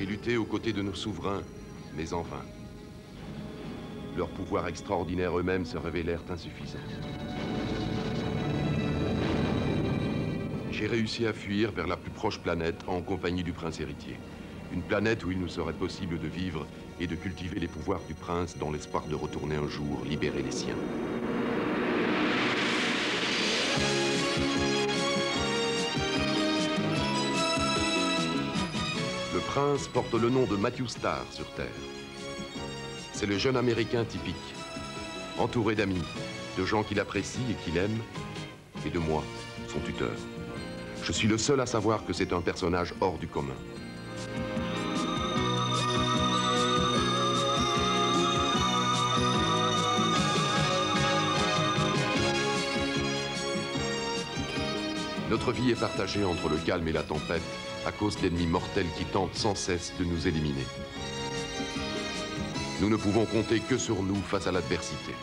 J'ai lutté aux côtés de nos souverains, mais en vain. Leurs pouvoirs extraordinaires eux-mêmes se révélèrent insuffisants. J'ai réussi à fuir vers la plus proche planète en compagnie du prince héritier. Une planète où il nous serait possible de vivre et de cultiver les pouvoirs du prince dans l'espoir de retourner un jour libérer les siens. Le prince porte le nom de Matthew Starr sur Terre. C'est le jeune Américain typique, entouré d'amis, de gens qu'il apprécie et qu'il aime, et de moi, son tuteur. Je suis le seul à savoir que c'est un personnage hors du commun. Notre vie est partagée entre le calme et la tempête à cause d'ennemis mortels qui tentent sans cesse de nous éliminer. Nous ne pouvons compter que sur nous face à l'adversité.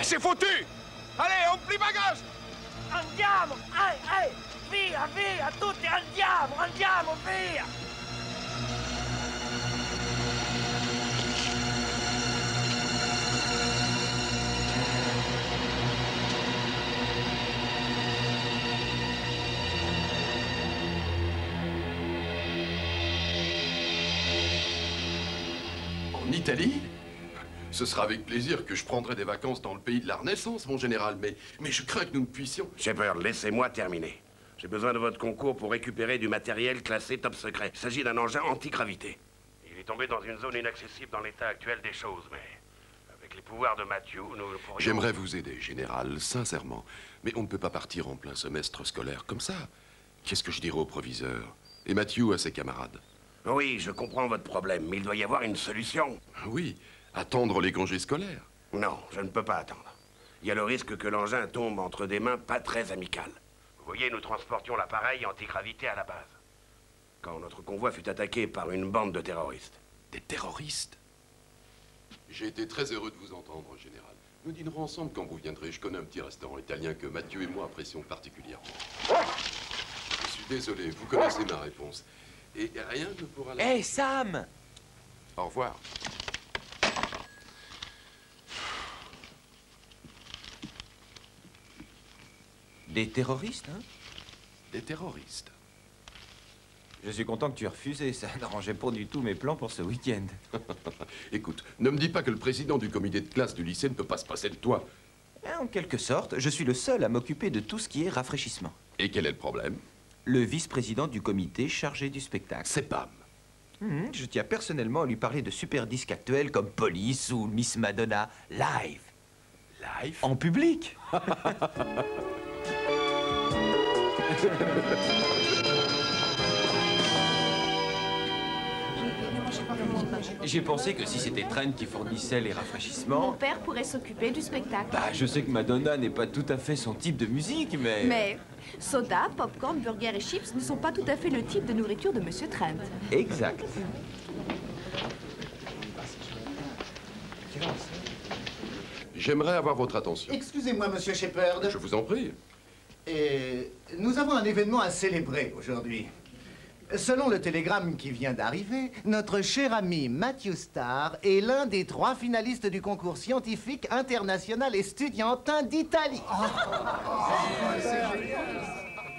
C'est foutu! Allez, on plie bagage! Andiamo! Via, via, tutti! Andiamo, via! En Italie? Ce sera avec plaisir que je prendrai des vacances dans le pays de la Renaissance, mon général, mais je crains que nous ne puissions... Shepard, laissez-moi terminer. J'ai besoin de votre concours pour récupérer du matériel classé top secret. Il s'agit d'un engin anti-gravité. Il est tombé dans une zone inaccessible dans l'état actuel des choses, mais... avec les pouvoirs de Matthew, nous pourrions... J'aimerais vous aider, général, sincèrement. Mais on ne peut pas partir en plein semestre scolaire comme ça. Qu'est-ce que je dirai au proviseur? Et Matthew à ses camarades? Oui, je comprends votre problème, mais il doit y avoir une solution. Oui. Attendre les congés scolaires? Non, je ne peux pas attendre. Il y a le risque que l'engin tombe entre des mains pas très amicales. Vous voyez, nous transportions l'appareil antigravité à la base. Quand notre convoi fut attaqué par une bande de terroristes. Des terroristes? J'ai été très heureux de vous entendre, général. Nous dînerons ensemble quand vous viendrez. Je connais un petit restaurant italien que Mathieu et moi apprécions particulièrement. Je suis désolé, vous connaissez ma réponse. Et rien ne pourra... Hé, Sam! Au revoir. Des terroristes, hein? Des terroristes. Je suis content que tu aies refusé. Ça n'arrangeait pas du tout mes plans pour ce week-end. Écoute, ne me dis pas que le président du comité de classe du lycée ne peut pas se passer de toi. En quelque sorte, je suis le seul à m'occuper de tout ce qui est rafraîchissement. Et quel est le problème? Le vice-président du comité chargé du spectacle. C'est Pam. Je tiens personnellement à lui parler de super disques actuels comme Police ou Miss Madonna live. Live? En public. J'ai pensé que si c'était Trent qui fournissait les Mon rafraîchissements... père pourrait s'occuper du spectacle. Bah, je sais que Madonna n'est pas tout à fait son type de musique, mais... Mais soda, popcorn, burger et chips ne sont pas tout à fait le type de nourriture de Monsieur Trent. Exact. J'aimerais avoir votre attention. Excusez-moi, monsieur Shepard. Je vous en prie. Et nous avons un événement à célébrer aujourd'hui. Selon le télégramme qui vient d'arriver, notre cher ami Matthew Starr est l'un des 3 finalistes du concours scientifique international estudiantin d'Italie.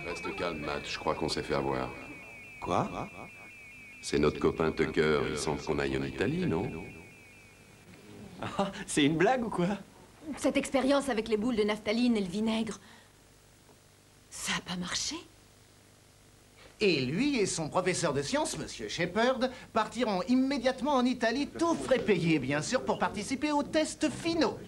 Reste calme, Matt. Je crois qu'on s'est fait avoir. Quoi? C'est notre copain Tucker. Il semble qu'on aille en Italie, non? Ah, c'est une blague ou quoi? Cette expérience avec les boules de naphtaline et le vinaigre, ça n'a pas marché? Et lui et son professeur de sciences, monsieur Shepard, partiront immédiatement en Italie, tout frais payés, bien sûr, pour participer aux tests finaux.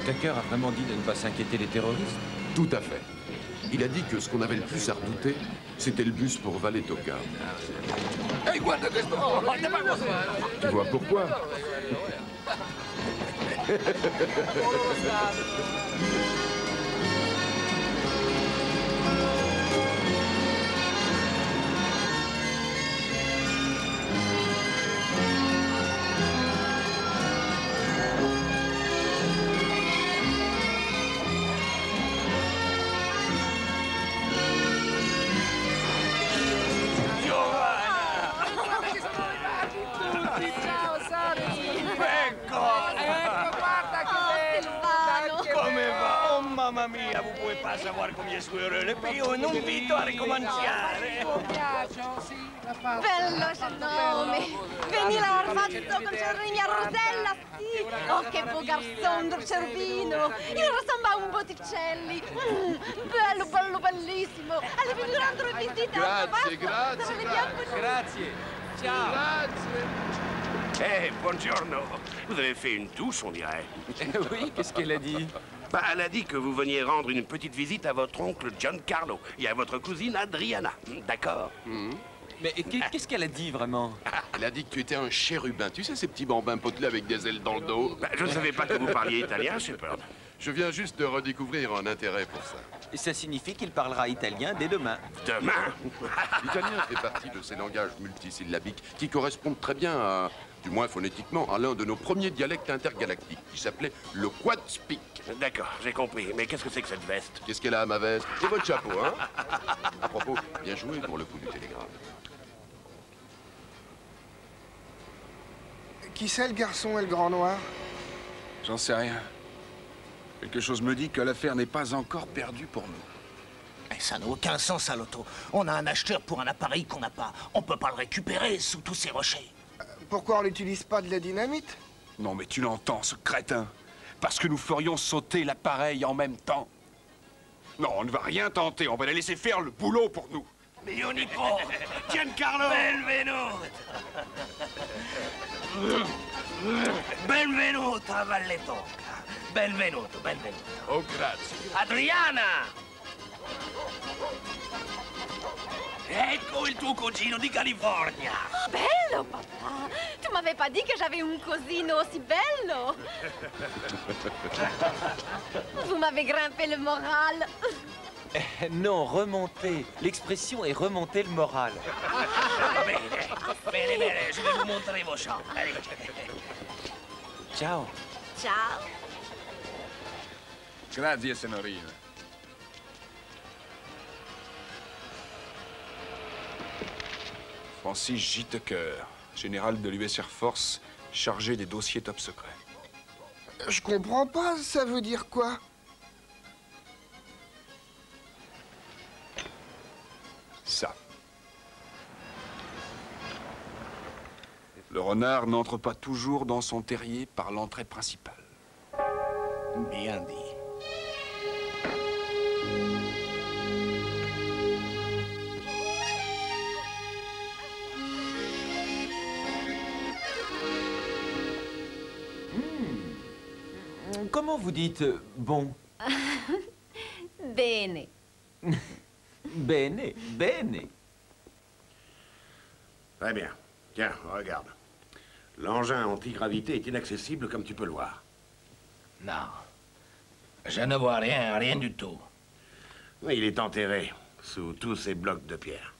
Tucker a vraiment dit de ne pas s'inquiéter des terroristes? Tout à fait. Il a dit que ce qu'on avait le plus à redouter, c'était le bus pour Valetoca. Ehi, guarda questo! Oh, Tu vois pourquoi? Mamma mia, vous pouvez pas savoir combien je suis heureux. Le pays où non invito a ricominciare. Bello Genome! Venire all'orfanato con Cerrini a Rosella, sì! Oh, che beau garçon del Cervino! Il ressemble a un Botticelli! Bello, bello, bellissimo! Allez venire rendre visite a Grazie, grazie, Grazie. Ciao. Eh, buongiorno. Vous avez fait une touche, on dirait. Oui, qu'est-ce qu'elle a dit? Bah, elle a dit que vous veniez rendre une petite visite à votre oncle Giancarlo et à votre cousine Adriana. D'accord? Mais qu'est-ce qu'elle a dit, vraiment? Elle a dit que tu étais un chérubin. Tu sais, ces petits bambins potelés avec des ailes dans le dos? Bah, je ne savais pas que vous parliez italien, Shepard. Je viens juste de redécouvrir un intérêt pour ça. Et ça signifie qu'il parlera italien dès demain. Demain? L'italien fait partie de ces langages multisyllabiques qui correspondent très bien à, du moins phonétiquement, à l'un de nos premiers dialectes intergalactiques, qui s'appelait le Quad-Speak. D'accord, j'ai compris. Mais qu'est-ce que c'est que cette veste? Qu'est-ce qu'elle a à ma veste? Et votre chapeau, hein? À propos, bien joué pour le coup du télégramme. Qui c'est le garçon et le grand noir? J'en sais rien. Quelque chose me dit que l'affaire n'est pas encore perdue pour nous. Ça n'a aucun sens à l'auto. On a un acheteur pour un appareil qu'on n'a pas. On peut pas le récupérer sous tous ces rochers. Pourquoi on n'utilise pas de la dynamite? Non, mais tu l'entends, ce crétin. Parce que nous ferions sauter l'appareil en même temps. Non, on ne va rien tenter. On va la laisser faire le boulot pour nous. Mio nipote, Giancarlo! Benvenuto! Benvenuto a Valletocca! Benvenuto, benvenuto! Oh, grazie. Adriana! Ecco il tuo cugino di California! Oh, bello, papà! Tu m'avais pas dit que j'avais un cosino aussi bello! Vous m'avez grimpé le moral! Non, remonter. L'expression est remonter le moral. Bene, bene, bene, je vais vous montrer vos chambres. Allez. Ciao. Ciao! Grazie, signorina. Francis J. Tucker, général de l'US Air Force, chargé des dossiers top secrets. Je comprends pas, ça veut dire quoi? Ça. Le renard n'entre pas toujours dans son terrier par l'entrée principale. Bien dit. Comment vous dites bon? Bene. Bene, bene. Très bien. Tiens, regarde. L'engin antigravité est inaccessible comme tu peux le voir. Non. Je ne vois rien, rien du tout. Oui, il est enterré sous tous ces blocs de pierre.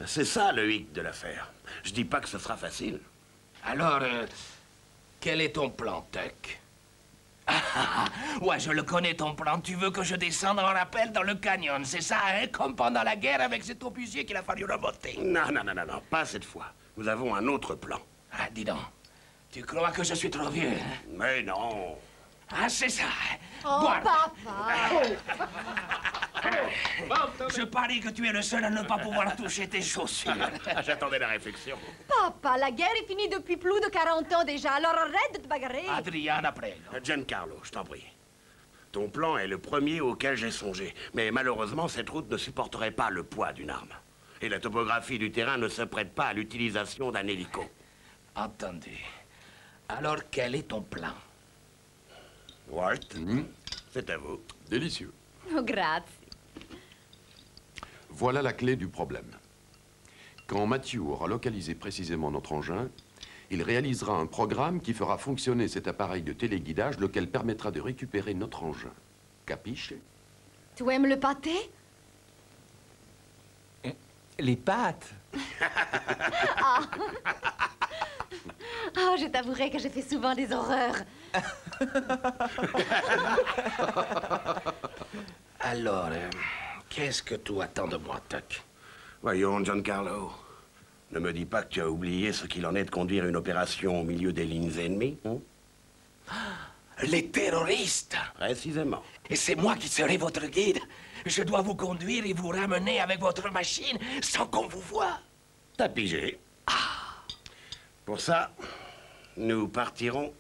C'est ça le hic de l'affaire. Je dis pas que ce sera facile. Alors, quel est ton plan, Tuck? Ouais, je le connais, ton plan. Tu veux que je descende en rappel dans le canyon, c'est ça, hein? Comme pendant la guerre avec cet obusier qu'il a fallu remonter. Non, pas cette fois. Nous avons un autre plan. Ah, dis donc. Tu crois que je suis trop vieux, hein? Mais non. Ah, c'est ça, hein? Oh, Voilà. papa! Je parie que tu es le seul à ne pas pouvoir toucher tes chaussures. J'attendais la réflexion. Papa, la guerre est finie depuis plus de 40 ans déjà, alors arrête de te bagarrer. Adriana, prego. Giancarlo, je t'en prie. Ton plan est le premier auquel j'ai songé. Mais malheureusement, cette route ne supporterait pas le poids d'une arme. Et la topographie du terrain ne se prête pas à l'utilisation d'un hélico. Entendu. Alors, quel est ton plan? Walt, c'est à vous. Délicieux. Oh, grazie. Voilà la clé du problème. Quand Matthew aura localisé précisément notre engin, il réalisera un programme qui fera fonctionner cet appareil de téléguidage, lequel permettra de récupérer notre engin. Capiche? Tu aimes le pâté? Les pâtes. Oh, je t'avouerai que j'ai fait souvent des horreurs. Alors, qu'est-ce que tu attends de moi, Tuck? Voyons, Giancarlo. Ne me dis pas que tu as oublié ce qu'il en est de conduire une opération au milieu des lignes ennemies, hein? Les terroristes! Précisément. Et c'est moi qui serai votre guide. Je dois vous conduire et vous ramener avec votre machine sans qu'on vous voie. T'as pigé. Pour ça, nous partirons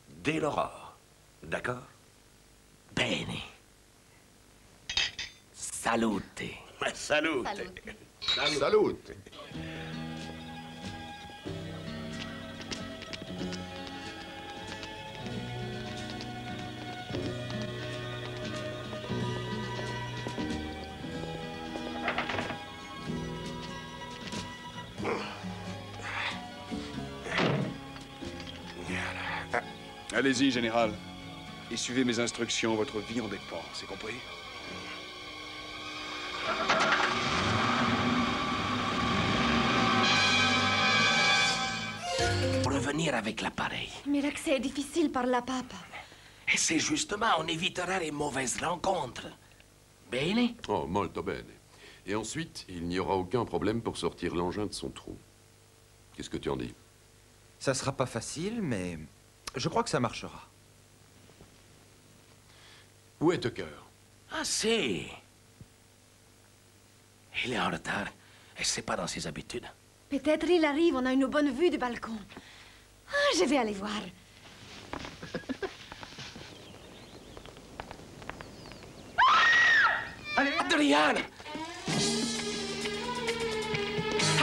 dès l'aurore. D'accord? Bene. Salute. Salut. Salut! Allez-y, général. Et suivez mes instructions, votre vie en dépend, c'est compris? Revenir avec l'appareil. Mais l'accès est difficile par là, papa. Et c'est justement, on évitera les mauvaises rencontres. Bene? Oh, molto bene. Et ensuite, il n'y aura aucun problème pour sortir l'engin de son trou. Qu'est-ce que tu en dis? Ça sera pas facile, mais je crois que ça marchera. Où est Tucker? Ah, si. Il est en retard. Et c'est pas dans ses habitudes. Peut-être il arrive, on a une bonne vue du balcon. Ah, je vais aller voir. Adriana!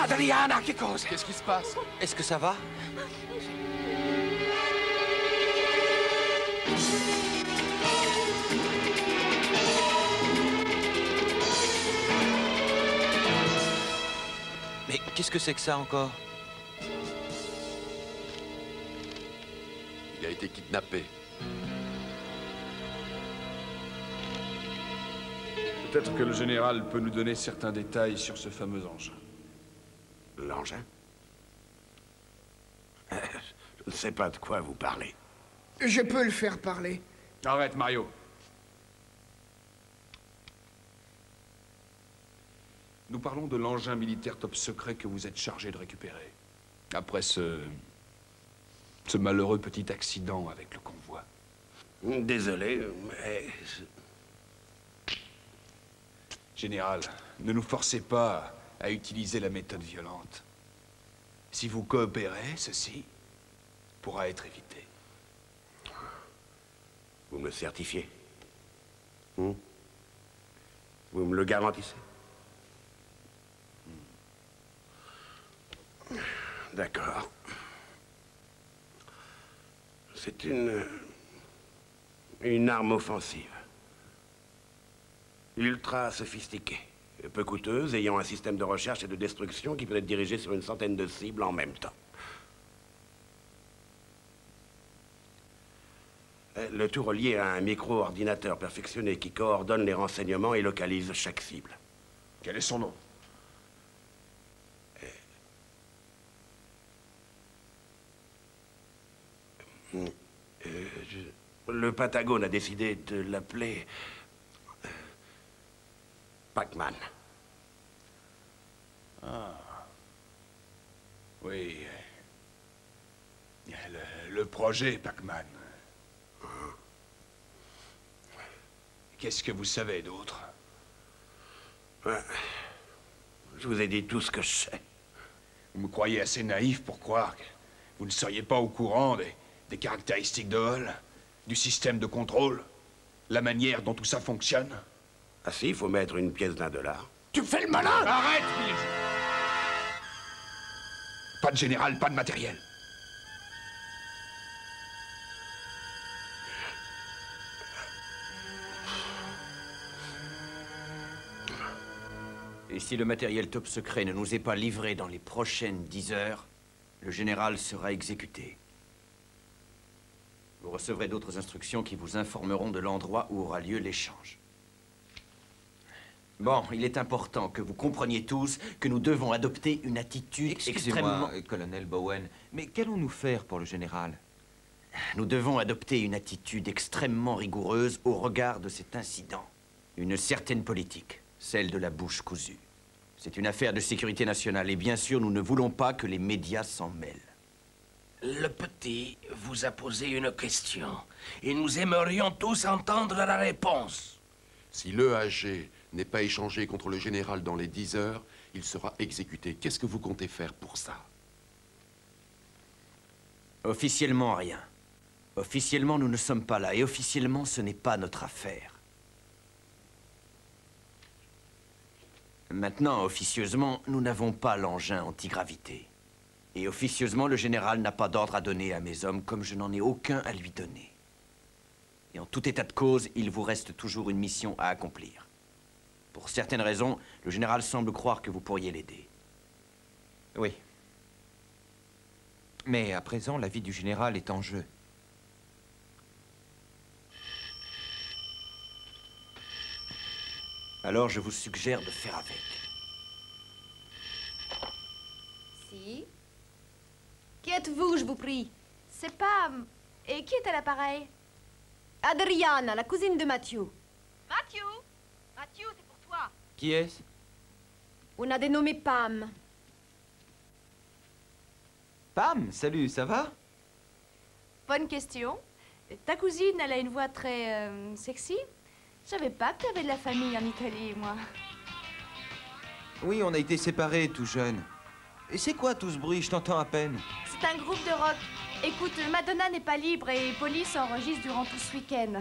Adriana, che cosa? Qu'est-ce qui se passe? Est-ce que ça va? Mais qu'est-ce que c'est que ça encore? Il a été kidnappé. Peut-être que le général peut nous donner certains détails sur ce fameux engin. L'engin? Je ne sais pas de quoi vous parlez. Je peux le faire parler. Arrête, Mario. Nous parlons de l'engin militaire top secret que vous êtes chargé de récupérer. Après ce malheureux petit accident avec le convoi. Désolé, mais... Général, ne nous forcez pas à utiliser la méthode violente. Si vous coopérez, ceci pourra être évité. Vous me le certifiez? Vous me le garantissez? D'accord. C'est une arme offensive. Ultra sophistiquée. Peu coûteuse, ayant un système de recherche et de destruction qui peut être dirigé sur une centaine de cibles en même temps. Le tout relié à un micro-ordinateur perfectionné qui coordonne les renseignements et localise chaque cible. Quel est son nom? Le Pentagone a décidé de l'appeler Pac-Man. Ah. Oui. Le projet Pac-Man. Qu'est-ce que vous savez d'autre? Ouais. Je vous ai dit tout ce que je sais. Vous me croyez assez naïf pour croire que vous ne seriez pas au courant des caractéristiques de Hall, du système de contrôle, la manière dont tout ça fonctionne? Ah si, il faut mettre une pièce d'$1. Tu fais le malin! Arrête, Billy! Pas de général, pas de matériel. Et si le matériel top secret ne nous est pas livré dans les prochaines 10 heures, le général sera exécuté. Vous recevrez d'autres instructions qui vous informeront de l'endroit où aura lieu l'échange. Bon, il est important que vous compreniez tous que nous devons adopter une attitude extrêmement... Excusez-moi, colonel Bowen, mais qu'allons-nous faire pour le général? Nous devons adopter une attitude extrêmement rigoureuse au regard de cet incident. Une certaine politique, celle de la bouche cousue. C'est une affaire de sécurité nationale et bien sûr, nous ne voulons pas que les médias s'en mêlent. Le petit vous a posé une question et nous aimerions tous entendre la réponse. Si l'EAG n'est pas échangé contre le général dans les 10 heures, il sera exécuté. Qu'est-ce que vous comptez faire pour ça? Officiellement, rien. Officiellement, nous ne sommes pas là et officiellement, ce n'est pas notre affaire. Maintenant, officieusement, nous n'avons pas l'engin antigravité. Et officieusement, le général n'a pas d'ordre à donner à mes hommes, comme je n'en ai aucun à lui donner. Et en tout état de cause, il vous reste toujours une mission à accomplir. Pour certaines raisons, le général semble croire que vous pourriez l'aider. Oui. Mais à présent, la vie du général est en jeu. Alors, je vous suggère de faire avec. Si. Qui êtes-vous, je vous prie? C'est pas... Et qui est à l'appareil? Adriana, la cousine de Mathieu. Mathieu? Mathieu, c'est pour toi. Qui est-ce? On a dénommé Pam. Pam, salut, ça va? Bonne question. Ta cousine, elle a une voix très... sexy. Je savais pas que tu avais de la famille en Italie, moi. Oui, on a été séparés tout jeune. Et c'est quoi tout ce bruit? Je t'entends à peine. C'est un groupe de rock. Écoute, Madonna n'est pas libre et Police enregistre durant tout ce week-end.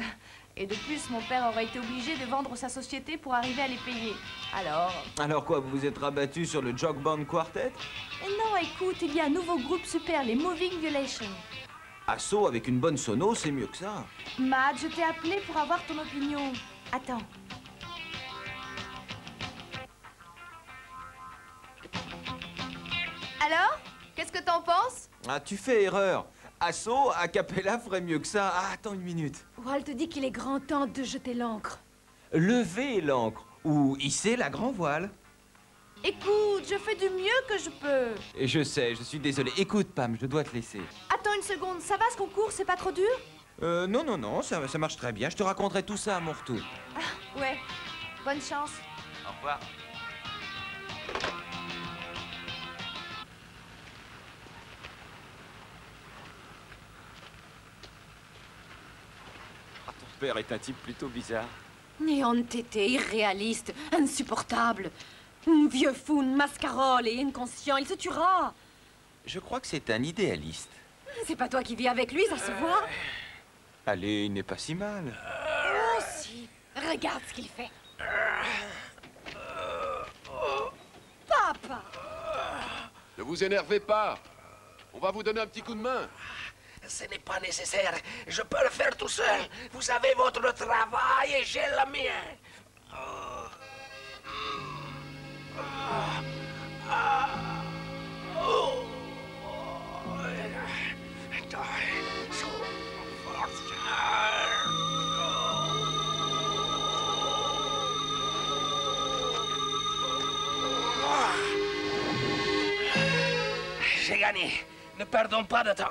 Et de plus, mon père aurait été obligé de vendre sa société pour arriver à les payer. Alors quoi, vous vous êtes rabattu sur le Jog Band Quartet? Non, écoute, il y a un nouveau groupe super, les Moving Violation. Assaut avec une bonne sono, c'est mieux que ça. Matt, je t'ai appelé pour avoir ton opinion. Attends. Alors? Qu'est-ce que t'en penses? Ah, tu fais erreur. Assaut, a cappella ferait mieux que ça. Ah, attends une minute. Walt te dit qu'il est grand temps de jeter l'ancre. Lever l'ancre ou hisser la grand voile. Écoute, je fais du mieux que je peux. Et je sais, je suis désolé. Écoute, Pam, je dois te laisser. Attends une seconde, ça va ce concours? C'est pas trop dur? Non, ça marche très bien. Je te raconterai tout ça à mon retour. Ah, ouais. Bonne chance. Au revoir. Ah, ton père est un type plutôt bizarre. Néantété, irréaliste, insupportable. Un vieux fou, une mascarole et inconscient, il se tuera. Je crois que c'est un idéaliste. C'est pas toi qui vis avec lui, ça se voit. Allez, il n'est pas si mal. Oh si, regarde ce qu'il fait. Papa! Ne vous énervez pas. On va vous donner un petit coup de main. Ce n'est pas nécessaire. Je peux le faire tout seul. Vous avez votre travail et j'ai le mien. J'ai gagné. Ne perdons pas de temps.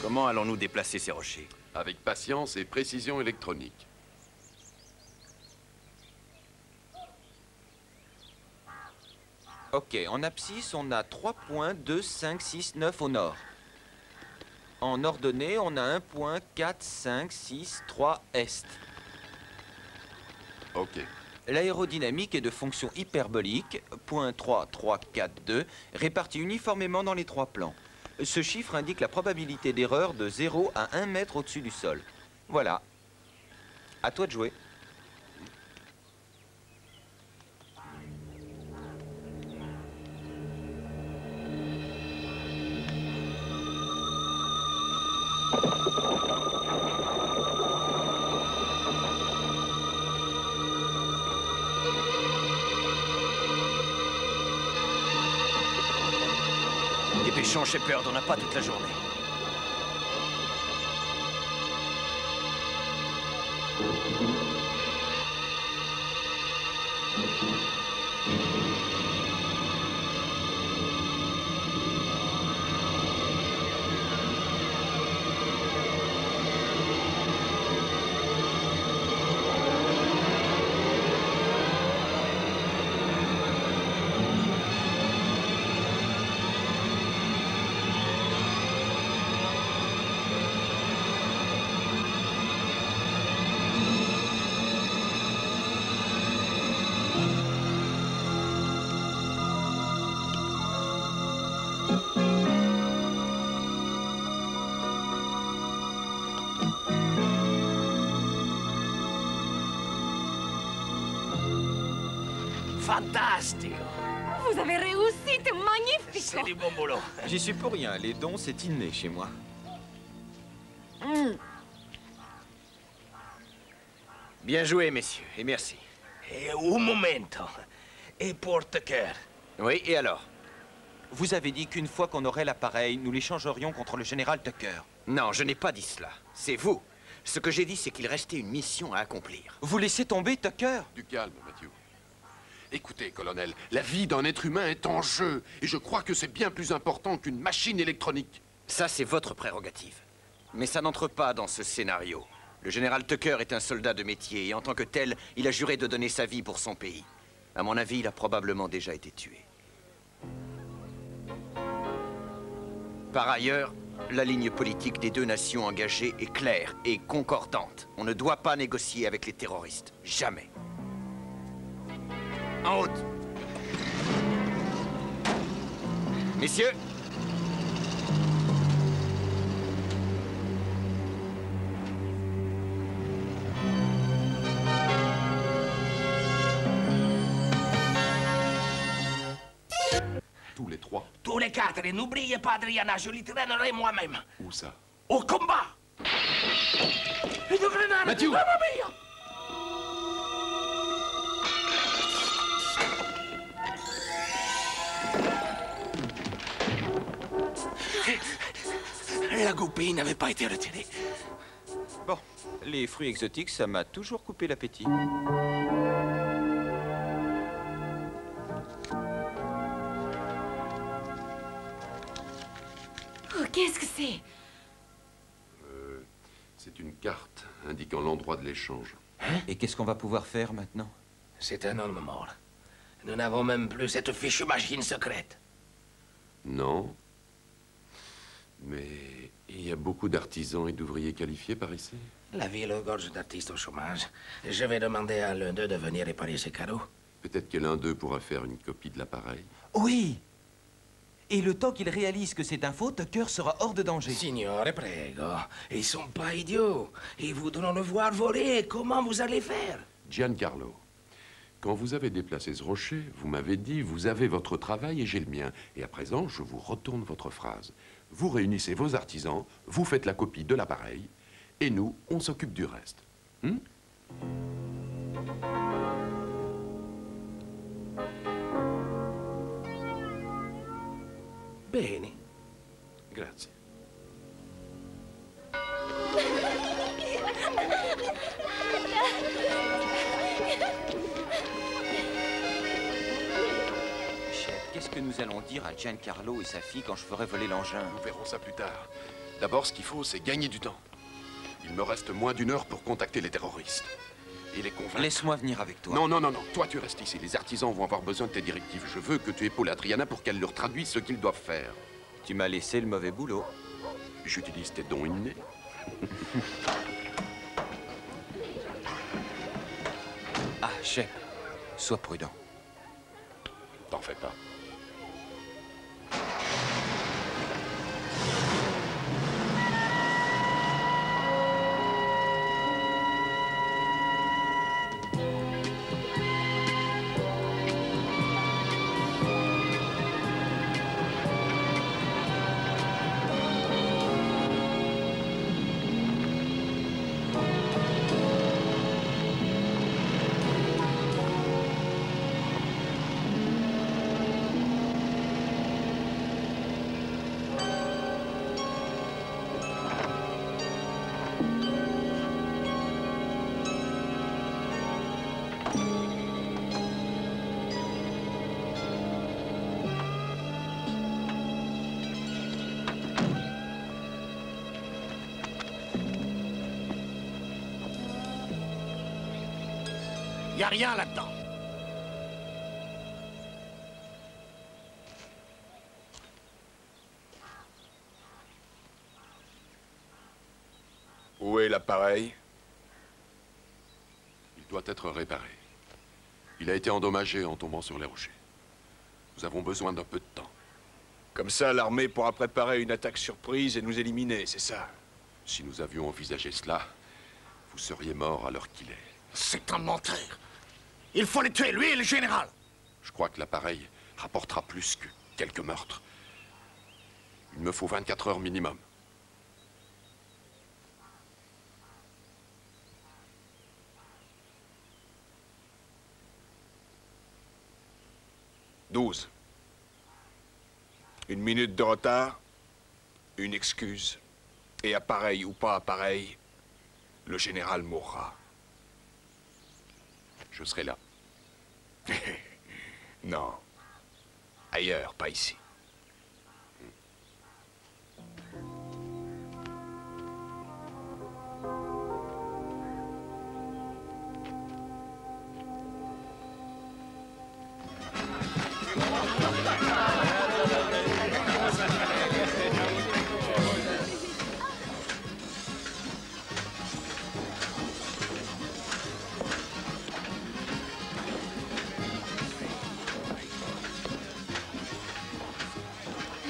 Comment allons-nous déplacer ces rochers? Avec patience et précision électronique. Ok, en abscisse, on a 3 points, 2, 5, 6, 9 au nord. En ordonnée, on a 1 point, 4, 5, 6, 3, est. Ok. L'aérodynamique est de fonction hyperbolique, point 3, 3, 4, 2, répartie uniformément dans les 3 plans. Ce chiffre indique la probabilité d'erreur de 0 à 1 mètre au-dessus du sol. Voilà. À toi de jouer. Dépêchons, Shepard, on n'a pas toute la journée. Fantastico. Vous avez réussi, c'est magnifique. C'est du bon boulot. J'y suis pour rien, les dons, c'est inné chez moi. Bien joué, messieurs, et merci. Et un momento. Et pour Tucker. Oui, et alors? Vous avez dit qu'une fois qu'on aurait l'appareil, nous l'échangerions contre le général Tucker. Non, je n'ai pas dit cela. C'est vous. Ce que j'ai dit, c'est qu'il restait une mission à accomplir. Vous laissez tomber Tucker? Du calme, Matthew. Écoutez, colonel, la vie d'un être humain est en jeu, et je crois que c'est bien plus important qu'une machine électronique. Ça, c'est votre prérogative. Mais ça n'entre pas dans ce scénario. Le général Tucker est un soldat de métier, et en tant que tel, il a juré de donner sa vie pour son pays. À mon avis, il a probablement déjà été tué. Par ailleurs, la ligne politique des deux nations engagées est claire et concordante. On ne doit pas négocier avec les terroristes. Jamais. En route. Messieurs. Tous les 3. Tous les 4. Et n'oubliez pas, Adriana, je l'y traînerai moi-même. Où ça? Au combat. Une grenade. Matthew. Mamma mia. La goupille n'avait pas été retirée. Bon, les fruits exotiques, ça m'a toujours coupé l'appétit. Oh, qu'est-ce que c'est? C'est une carte indiquant l'endroit de l'échange. Et qu'est-ce qu'on va pouvoir faire maintenant? C'est un homme mort. Nous n'avons même plus cette fichue machine secrète. Non. Mais il y a beaucoup d'artisans et d'ouvriers qualifiés par ici. La ville gorge d'artistes au chômage. Je vais demander à l'un d'eux de venir réparer ces cadeaux. Peut-être que l'un d'eux pourra faire une copie de l'appareil. Oui! Et le temps qu'il réalise que c'est un faux, Tucker sera hors de danger. Signore, prego. Ils sont pas idiots. Ils voudront le voir voler. Comment vous allez faire? Giancarlo, quand vous avez déplacé ce rocher, vous m'avez dit, vous avez votre travail et j'ai le mien. Et à présent, je vous retourne votre phrase. Vous réunissez vos artisans, vous faites la copie de l'appareil, et nous, on s'occupe du reste. Bene. Grazie. Chef, qu'est-ce que nous allons dire à Giancarlo et sa fille quand je ferai voler l'engin? Nous verrons ça plus tard. D'abord, ce qu'il faut, c'est gagner du temps. Il me reste moins d'1 heure pour contacter les terroristes. Et les convaincre. Laisse-moi venir avec toi. Non, non, non, non. Toi, tu restes ici. Les artisans vont avoir besoin de tes directives. Je veux que tu épaules Adriana pour qu'elle leur traduise ce qu'ils doivent faire. Tu m'as laissé le mauvais boulot. J'utilise tes dons innés. Ah, chef, sois prudent. T'en fais pas. Y a rien là-dedans. Où est l'appareil? Il doit être réparé. Il a été endommagé en tombant sur les rochers. Nous avons besoin d'un peu de temps. Comme ça, l'armée pourra préparer une attaque surprise et nous éliminer, c'est ça? Si nous avions envisagé cela, vous seriez mort à l'heure qu'il est. C'est un menteur. Il faut les tuer, lui et le général. Je crois que l'appareil rapportera plus que quelques meurtres. Il me faut 24 heures minimum. « 12. Une minute de retard, une excuse, et appareil ou pas appareil, le général mourra. Je serai là. » Non. Ailleurs, pas ici.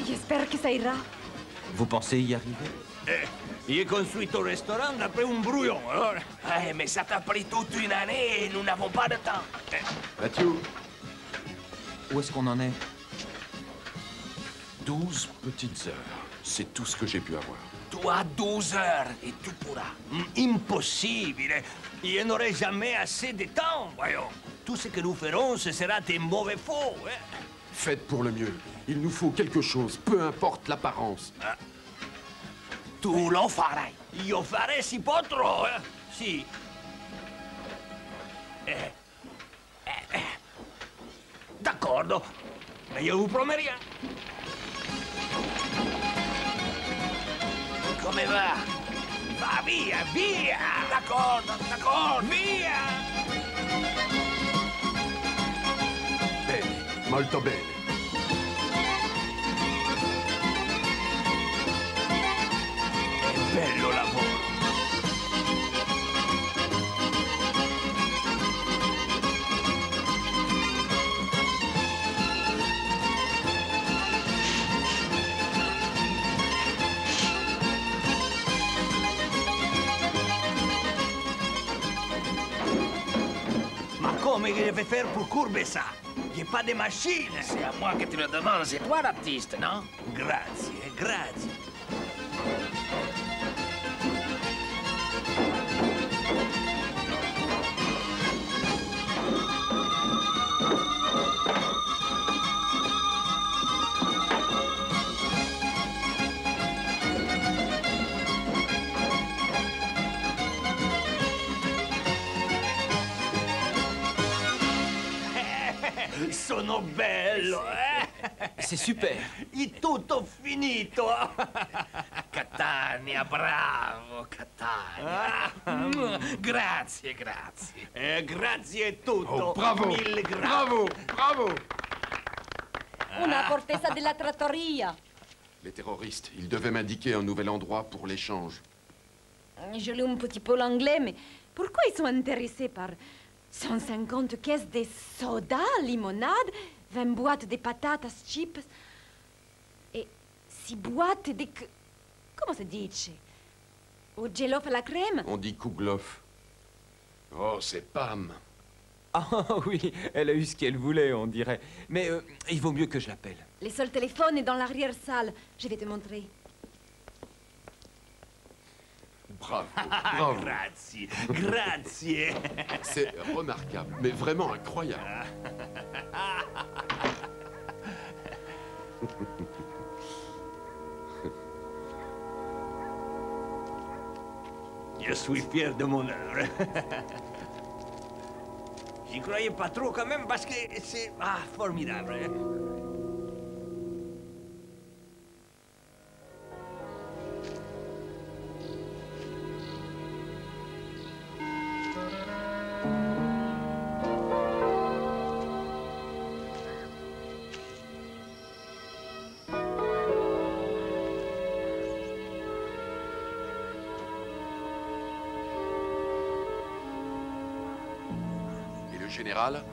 J'espère que ça ira. Vous pensez y arriver? J'ai construit un restaurant d'après un brouillon, alors. Mais ça t'a pris toute une année et nous n'avons pas de temps. Mathieu, Où est-ce qu'on en est? 12 petites heures. C'est tout ce que j'ai pu avoir. Toi, 12 heures et tu pourras. Impossible. Il n'y en aurait jamais assez de temps, voyons. Tout ce que nous ferons, ce sera des mauvais faux. Faites pour le mieux. Il nous faut quelque chose, peu importe l'apparence. Tu lo farai. Io farei pas trop, Si. D'accordo. Ma io vi promets rien. Come va? Va via, via! D'accordo, d'accordo, via! Bene, molto bene. Bello lavoro. je vais faire pour courber ça? J'ai pas de machine. C'est à moi que tu le demandes, c'est toi l'artiste, non? Grazie, grazie. Sono bello, eh? C'est super. Il tutto finito. Catania, bravo, Catania. Grazie, grazie. Grazie tutto. Oh, bravo, Mille grazie. bravo, bravo. Una cortesa della trattoria. Les terroristes, ils devaient m'indiquer un nouvel endroit pour l'échange. Je lis un petit peu l'anglais, mais pourquoi ils sont intéressés par 150 caisses de soda, limonade, 20 boîtes de patatas chips et 6 boîtes de... Comment se dice? Au gelof à la crème? On dit Kouglof. Oh, c'est Pam. Ah oui, elle a eu ce qu'elle voulait, on dirait. Mais il vaut mieux que je l'appelle. Le seul téléphone est dans l'arrière-salle. Je vais te montrer. Bravo, bravo. Grazie, grazie. C'est remarquable, mais vraiment incroyable. Je suis fier de mon œuvre. J'y croyais pas trop quand même parce que c'est formidable. Général,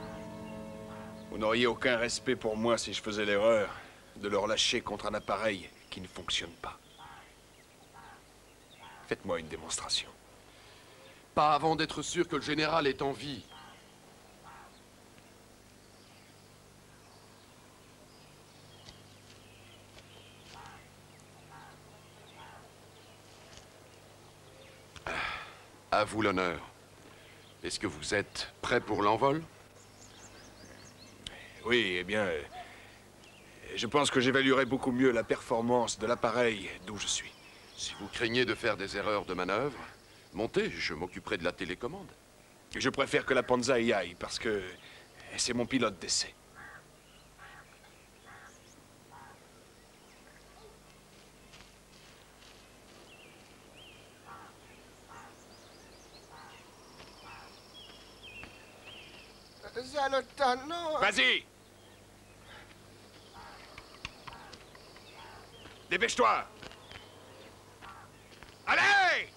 vous n'auriez aucun respect pour moi si je faisais l'erreur de le relâcher contre un appareil qui ne fonctionne pas. Faites-moi une démonstration. Pas avant d'être sûr que le général est en vie. À vous l'honneur. Est-ce que vous êtes prêt pour l'envol? Oui, eh bien, je pense que j'évaluerai beaucoup mieux la performance de l'appareil d'où je suis. Si vous craignez de faire des erreurs de manœuvre, montez, je m'occuperai de la télécommande. Je préfère que la Panza y aille, parce que c'est mon pilote d'essai. Zalottano. Vas-y! Dépêche-toi! Allez!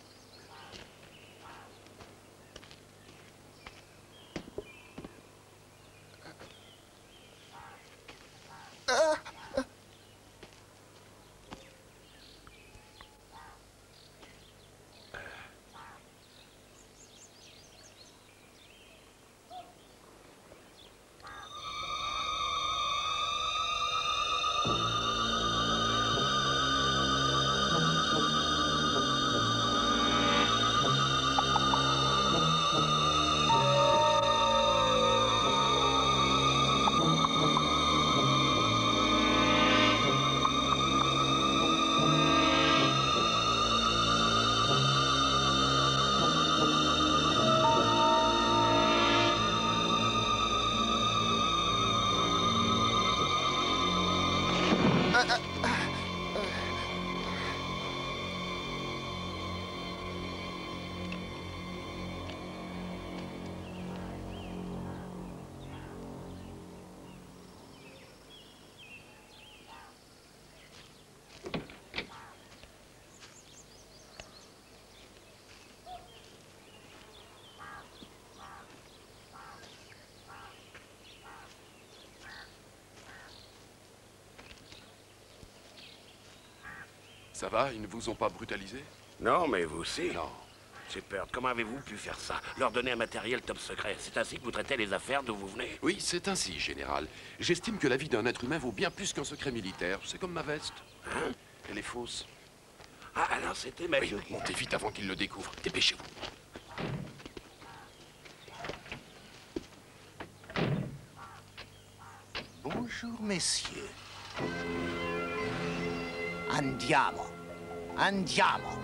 Ça va, ils ne vous ont pas brutalisé? Non, mais vous aussi. Non. Shepard, comment avez-vous pu faire ça? Leur donner un matériel top secret? C'est ainsi que vous traitez les affaires d'où vous venez? Oui, c'est ainsi, général. J'estime que la vie d'un être humain vaut bien plus qu'un secret militaire. C'est comme ma veste. Hein? Elle est fausse. Ah, alors c'était ma... Oui, montez vite avant qu'il le découvre. Dépêchez-vous. Bonjour, messieurs. Andiamo. Andiamo.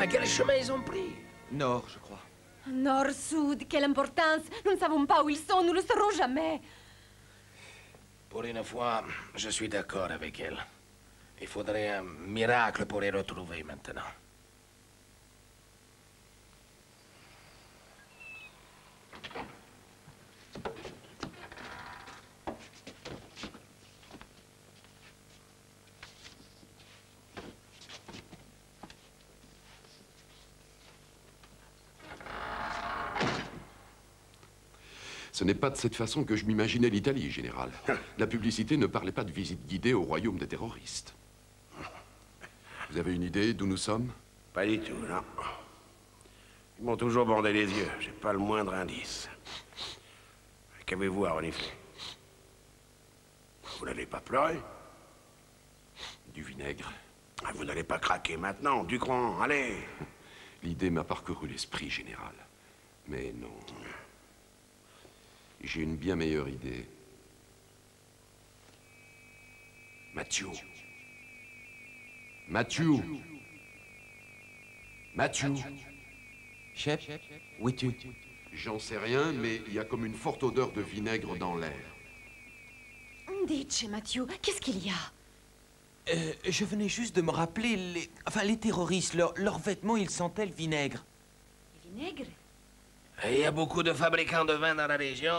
Quel chemin ils ont pris? Nord, je crois. Nord-Sud, quelle importance! Nous ne savons pas où ils sont, nous ne le saurons jamais. Pour une fois, je suis d'accord avec elle. Il faudrait un miracle pour les retrouver maintenant. Ce n'est pas de cette façon que je m'imaginais l'Italie, général. La publicité ne parlait pas de visite guidée au royaume des terroristes. Vous avez une idée d'où nous sommes? Pas du tout, non. Ils m'ont toujours bandé les yeux. J'ai pas le moindre indice. Qu'avez-vous à renifler? Vous n'allez pas pleurer? Du vinaigre. Vous n'allez pas craquer maintenant, Ducran, allez! L'idée m'a parcouru l'esprit, général. Mais non. J'ai une bien meilleure idée. Mathieu. Mathieu. Mathieu. Chef, où es-tu? J'en sais rien, mais il y a comme une forte odeur de vinaigre dans l'air. Dites, Mathieu, qu'est-ce qu'il y a? Je venais juste de me rappeler, les terroristes, leurs vêtements, ils sentaient le vinaigre. Le vinaigre? Il y a beaucoup de fabricants de vin dans la région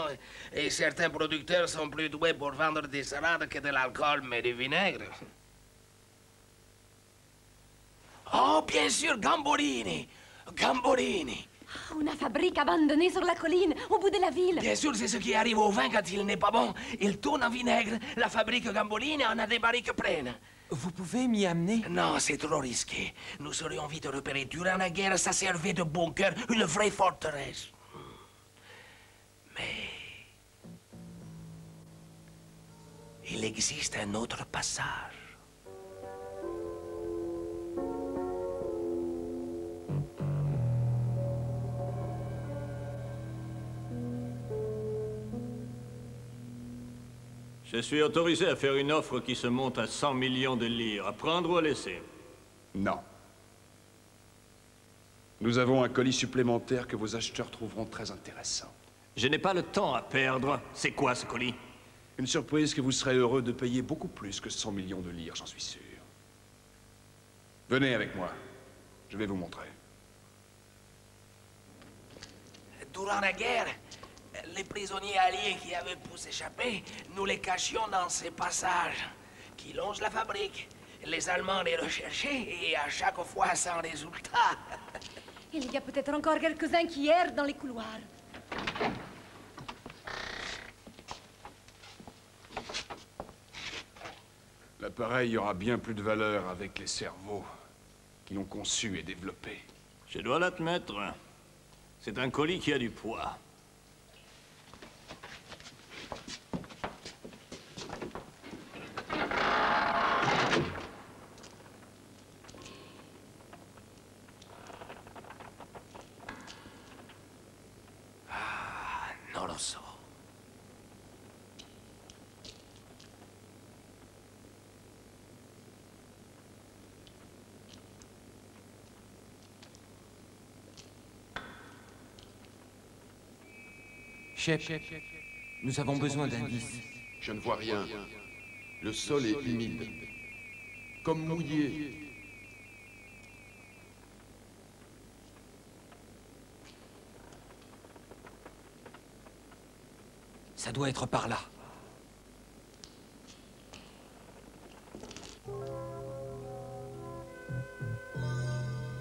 et certains producteurs sont plus doués pour vendre des salades que de l'alcool, mais du vinaigre. Oh, bien sûr, Gambolini! Gambolini! Une fabrique abandonnée sur la colline, au bout de la ville. Bien sûr, c'est ce qui arrive au vin quand il n'est pas bon. Il tourne en vinaigre. La fabrique Gambolini en a des barriques pleines. Vous pouvez m'y amener? Non, c'est trop risqué. Nous serions vite repérés. Durant la guerre, ça servait de bunker, une vraie forteresse. Mais... il existe un autre passage. Je suis autorisé à faire une offre qui se monte à 100 millions de livres. À prendre ou à laisser? Non. Nous avons un colis supplémentaire que vos acheteurs trouveront très intéressant. Je n'ai pas le temps à perdre. C'est quoi ce colis? Une surprise que vous serez heureux de payer beaucoup plus que 100 millions de livres, j'en suis sûr. Venez avec moi. Je vais vous montrer. Durant la guerre, les prisonniers alliés qui avaient pu s'échapper, nous les cachions dans ces passages qui longent la fabrique. Les Allemands les recherchaient et à chaque fois sans résultat. Il y a peut-être encore quelques-uns qui errent dans les couloirs. L'appareil aura bien plus de valeur avec les cerveaux qui l'ont conçu et développé. Je dois l'admettre. C'est un colis qui a du poids. Non lo so. Chef, nous avons besoin d'indices. Je ne vois rien. Le sol est humide. Comme mouillé. Ça doit être par là.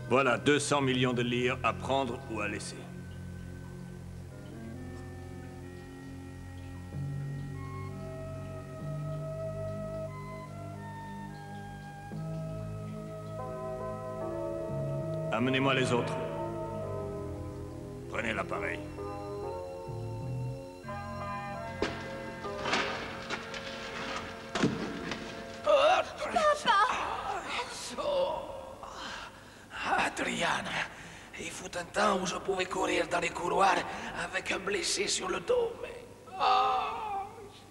Voilà 200 millions de lire à prendre ou à laisser. Amenez-moi les autres. Prenez l'appareil. Adriana, il fut un temps où je pouvais courir dans les couloirs avec un blessé sur le dos, mais...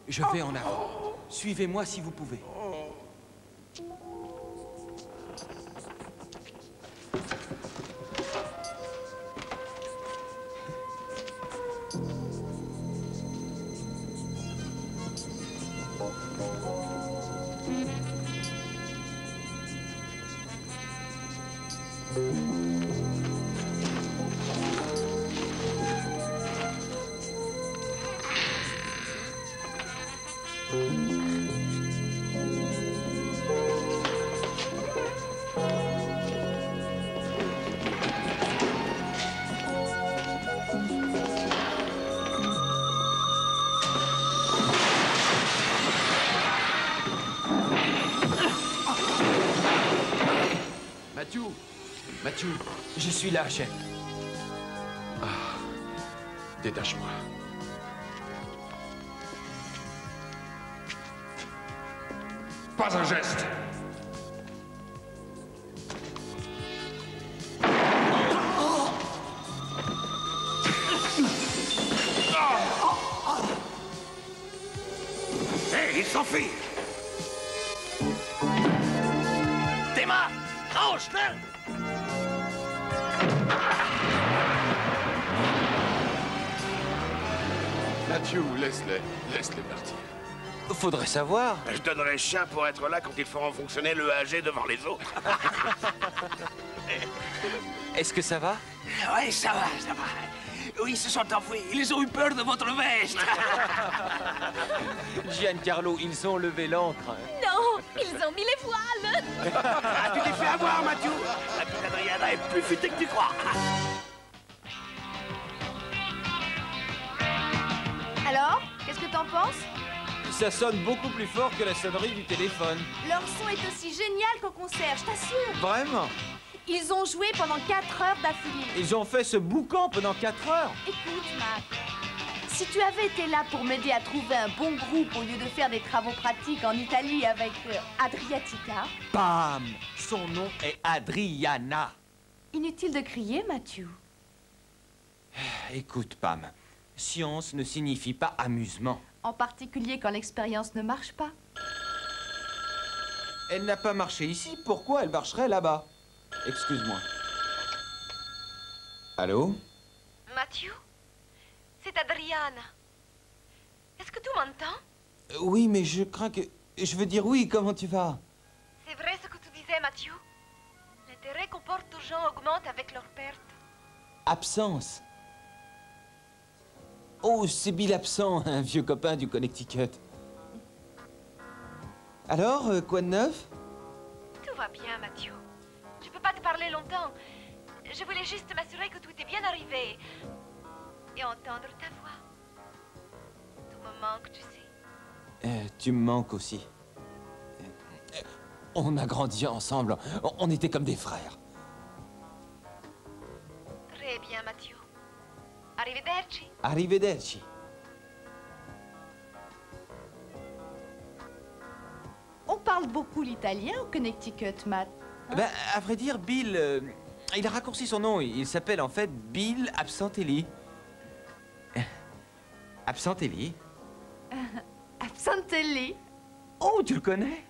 Je vais en avant. Suivez-moi si vous pouvez. Matthew. Je suis là, chef. Ah, détache-moi. Pas un geste. Hé, il s'enfuit. Tes mains! Tranche-le! Matthew, laisse-les partir. Faudrait savoir. Je donnerais cher pour être là quand ils feront fonctionner le AG devant les autres. Est-ce que ça va? Oui, ça va, ça va. Oui, ils se sont enfuis. Ils ont eu peur de votre veste. Giancarlo, ils ont levé l'ancre. Non, ils ont mis les voiles. Ah, tu t'es fait avoir, Matthew. La petite Adriana est plus futée que tu crois. Alors, qu'est-ce que t'en penses? Ça sonne beaucoup plus fort que la sonnerie du téléphone. Leur son est aussi génial qu'au concert, je t'assure. Vraiment? Ils ont joué pendant 4 heures d'affilée. Ils ont fait ce boucan pendant 4 heures. Écoute, Mac, si tu avais été là pour m'aider à trouver un bon groupe au lieu de faire des travaux pratiques en Italie avec Adriatica... Bam! Son nom est Adriana. Inutile de crier, Matthew. Écoute, Pam, science ne signifie pas amusement. En particulier quand l'expérience ne marche pas. Elle n'a pas marché ici, pourquoi elle marcherait là-bas? Excuse-moi. Allô? Matthew? C'est Adriana. Est-ce que tu m'entends? Oui, mais je crains que... Je veux dire oui, comment tu vas? C'est vrai ce que tu disais, Matthew. L'intérêt qu'on porte aux gens augmente avec leur perte. Absence. Oh, c'est Bill Absent, un vieux copain du Connecticut. Alors, quoi de neuf? Tout va bien, Matthew. Je peux pas te parler longtemps. Je voulais juste m'assurer que tout est bien arrivé. Et entendre ta voix. Tout me manque, tu sais. Tu me manques aussi. On a grandi ensemble. On était comme des frères. Très bien, Matthew. Arrivederci. Arrivederci. On parle beaucoup l'italien au Connecticut, Matt. Hein? Ben, à vrai dire, Bill... il a raccourci son nom. Il s'appelle en fait Bill Absantelli. Absantelli? Absantelli. Oh, tu le connais?